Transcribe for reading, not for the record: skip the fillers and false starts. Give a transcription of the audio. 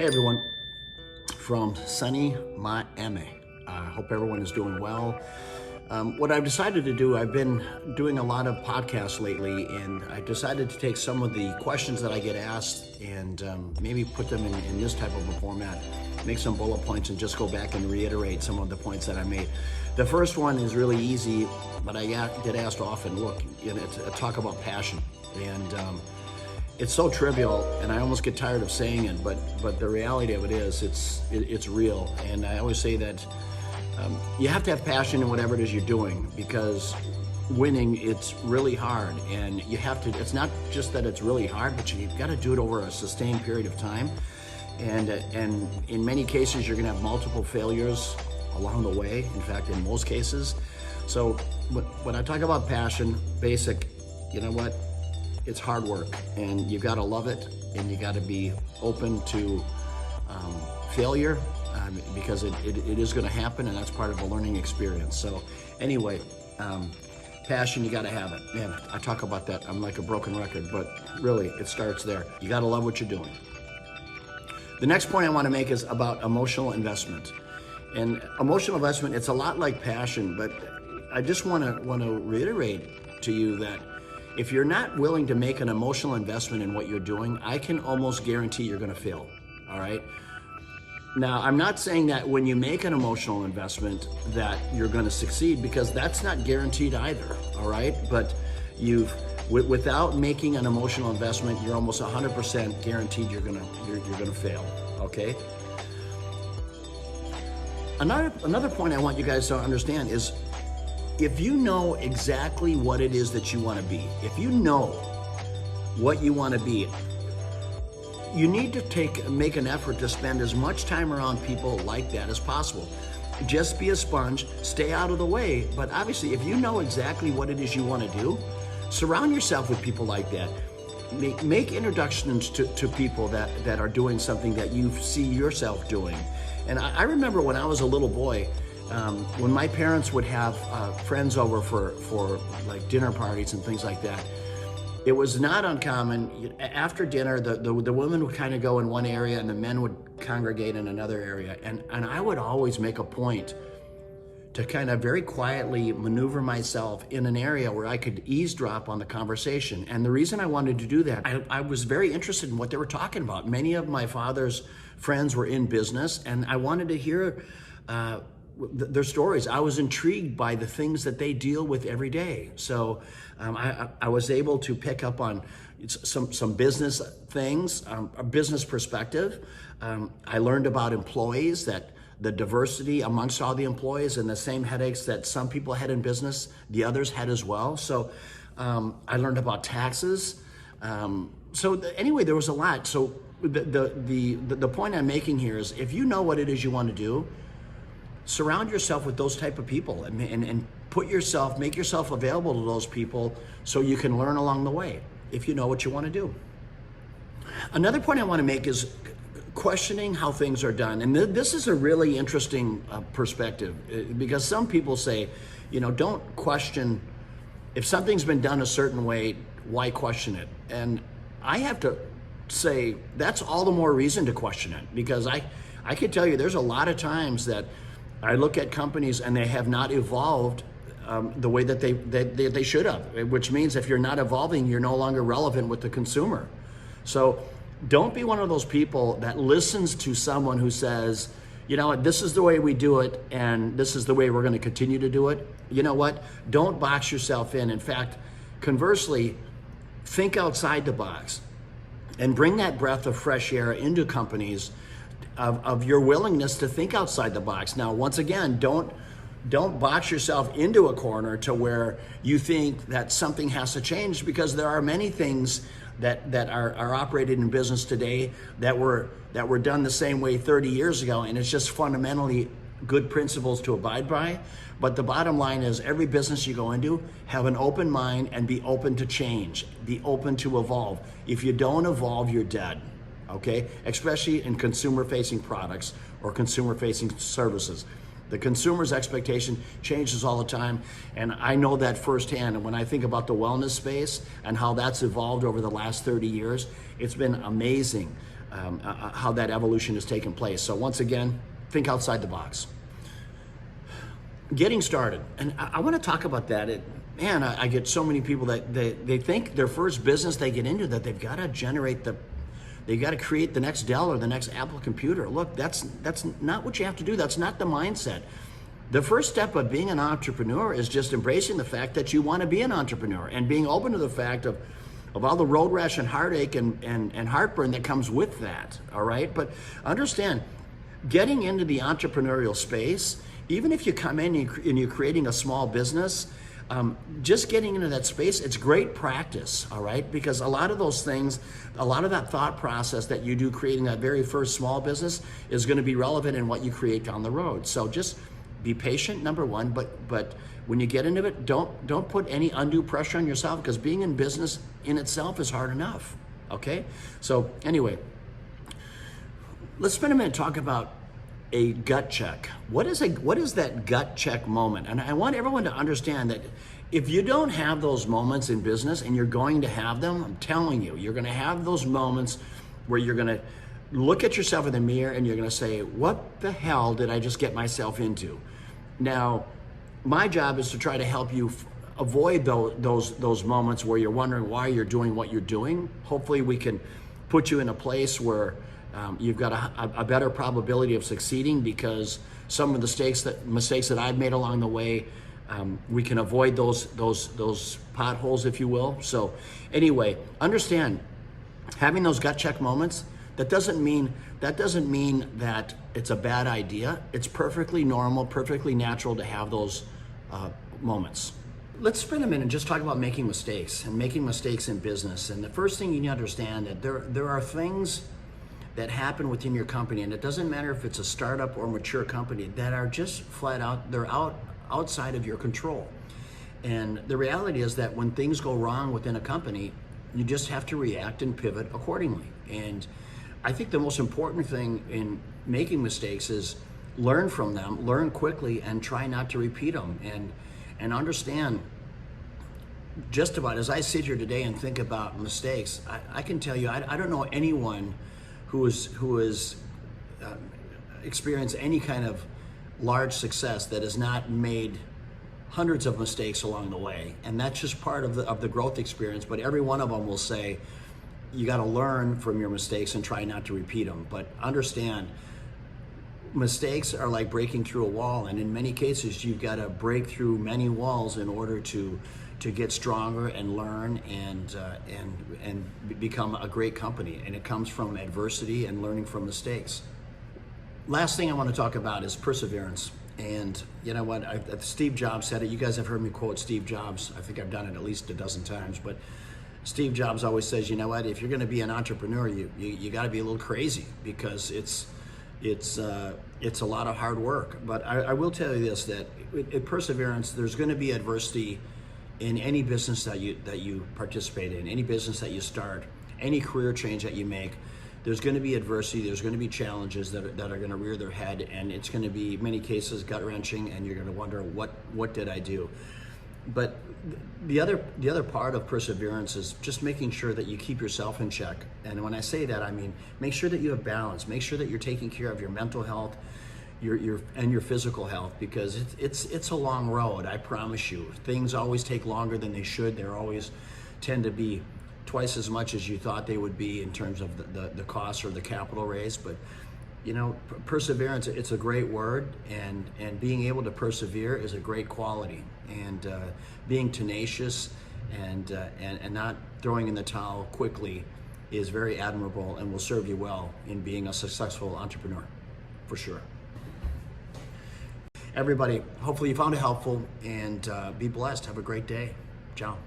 Hey everyone, from sunny Miami. I hope everyone is doing well. What I've decided to do, I've been doing a lot of podcasts lately, and I decided to take some of the questions that I get asked and maybe put them in this type of a format, make some bullet points, and just go back and reiterate some of the points that I made. The first one is really easy, but I get asked often. Look, talk about passion, and it's so trivial, and I almost get tired of saying it, but the reality of it is, it's real. And I always say that you have to have passion in whatever it is you're doing, because winning, it's really hard, and you have to. It's not just that it's really hard, but you've got to do it over a sustained period of time. And in many cases, you're going to have multiple failures along the way. In fact, in most cases. So when I talk about passion, basic, you know what? It's hard work, and you've got to love it, and you got to be open to failure, because it is going to happen, and that's part of a learning experience. So anyway, passion, you got to have it. Man, I talk about that, I'm like a broken record, but really it starts there. You got to love what you're doing. The next point I want to make is about emotional investment. And emotional investment, it's a lot like passion, but I just want to reiterate to you that if you're not willing to make an emotional investment in what you're doing, I can almost guarantee you're going to fail. All right. Now, I'm not saying that when you make an emotional investment that you're going to succeed, because that's not guaranteed either. All right. But without making an emotional investment, you're almost 100% guaranteed you're going to fail. Okay. Another point I want you guys to understand is, if you know exactly what it is that you want to be, if you know what you want to be, you need to make an effort to spend as much time around people like that as possible. Just be a sponge, stay out of the way. But obviously, if you know exactly what it is you want to do, surround yourself with people like that. Make introductions to people that are doing something that you see yourself doing. And I remember when I was a little boy, when my parents would have friends over for like dinner parties and things like that, it was not uncommon. After dinner, the women would kind of go in one area and the men would congregate in another area. And I would always make a point to kind of very quietly maneuver myself in an area where I could eavesdrop on the conversation. And the reason I wanted to do that, I was very interested in what they were talking about. Many of my father's friends were in business, and I wanted to hear their stories. I was intrigued by the things that they deal with every day. So I was able to pick up on some business things, a business perspective. I learned about employees, that the diversity amongst all the employees, and the same headaches that some people had in business, the others had as well. So I learned about taxes. Anyway, there was a lot. So the point I'm making here is, if you know what it is you want to do, surround yourself with those type of people, and make yourself available to those people so you can learn along the way, if you know what you want to do. Another point I want to make is questioning how things are done. And this is a really interesting perspective, because some people say, don't question. If something's been done a certain way, why question it? And I have to say, that's all the more reason to question it, because I can tell you there's a lot of times that I look at companies and they have not evolved the way that they should have, which means if you're not evolving, you're no longer relevant with the consumer. So don't be one of those people that listens to someone who says, this is the way we do it, and this is the way we're going to continue to do it. You know what? Don't box yourself in. In fact, conversely, think outside the box and bring that breath of fresh air into companies of your willingness to think outside the box. Now, once again, don't box yourself into a corner to where you think that something has to change, because there are many things that are operated in business today that were done the same way 30 years ago, and it's just fundamentally good principles to abide by. But the bottom line is, every business you go into, have an open mind and be open to change, be open to evolve. If you don't evolve, you're dead. Okay, especially in consumer-facing products or consumer-facing services. The consumer's expectation changes all the time, and I know that firsthand. And when I think about the wellness space and how that's evolved over the last 30 years, it's been amazing. how that evolution has taken place. So once again, think outside the box. Getting started, and I want to talk about that. Man, I get so many people that they think their first business they get into that they've got to create the next Dell or the next Apple computer. Look, that's not what you have to do. That's not the mindset. The first step of being an entrepreneur is just embracing the fact that you want to be an entrepreneur and being open to the fact of all the road rash and heartache and heartburn that comes with that, all right? But understand, getting into the entrepreneurial space, even if you come in and you're creating a small business, just getting into that space, it's great practice, all right? Because a lot of those things, a lot of that thought process that you do creating that very first small business is going to be relevant in what you create down the road. So just be patient, number one, but when you get into it, don't put any undue pressure on yourself, because being in business in itself is hard enough, okay? So anyway, let's spend a minute talking about a gut check. What is that gut check moment? And I want everyone to understand that if you don't have those moments in business, and you're going to have them, I'm telling you, you're going to have those moments where you're going to look at yourself in the mirror and you're going to say, what the hell did I just get myself into? Now, my job is to try to help you avoid those moments where you're wondering why you're doing what you're doing. Hopefully we can put you in a place where you've got a better probability of succeeding, because some of the mistakes that I've made along the way, we can avoid those potholes, if you will. So anyway, understand, having those gut check moments, that doesn't mean that it's a bad idea. It's perfectly normal, perfectly natural to have those moments. Let's spend a minute and just talk about making mistakes and making mistakes in business. And the first thing you need to understand, that there are things that happen within your company, and it doesn't matter if it's a startup or mature company, that are just flat out, they're outside of your control. And the reality is that when things go wrong within a company, you just have to react and pivot accordingly. And I think the most important thing in making mistakes is learn from them, learn quickly, and try not to repeat them. And understand, just about as I sit here today and think about mistakes, I can tell you, I don't know anyone who has experienced any kind of large success that has not made hundreds of mistakes along the way. And that's just part of the growth experience. But every one of them will say, you got to learn from your mistakes and try not to repeat them. But understand, mistakes are like breaking through a wall, and in many cases you've got to break through many walls in order to get stronger and learn and become a great company. And it comes from adversity and learning from mistakes. Last thing I want to talk about is perseverance. And you know what, Steve Jobs said it. You guys have heard me quote Steve Jobs. I think I've done it at least a dozen times, but Steve Jobs always says, you know what, if you're going to be an entrepreneur, you got to be a little crazy, because it's a lot of hard work. But I will tell you this, that in perseverance, there's going to be adversity in any business that you participate in, any business that you start, any career change that you make. There's going to be adversity, there's going to be challenges that are going to rear their head, and it's going to be, in many cases, gut-wrenching, and you're going to wonder, what did I do? But the other part of perseverance is just making sure that you keep yourself in check. And when I say that, I mean, make sure that you have balance. Make sure that you're taking care of your mental health, your physical health, because it's a long road. I promise you, things always take longer than they should. They always tend to be twice as much as you thought they would be in terms of the cost or the capital raise. But you know, perseverance, it's a great word, and being able to persevere is a great quality. And being tenacious and not throwing in the towel quickly is very admirable and will serve you well in being a successful entrepreneur, for sure. Everybody, hopefully you found it helpful, and be blessed. Have a great day. Ciao.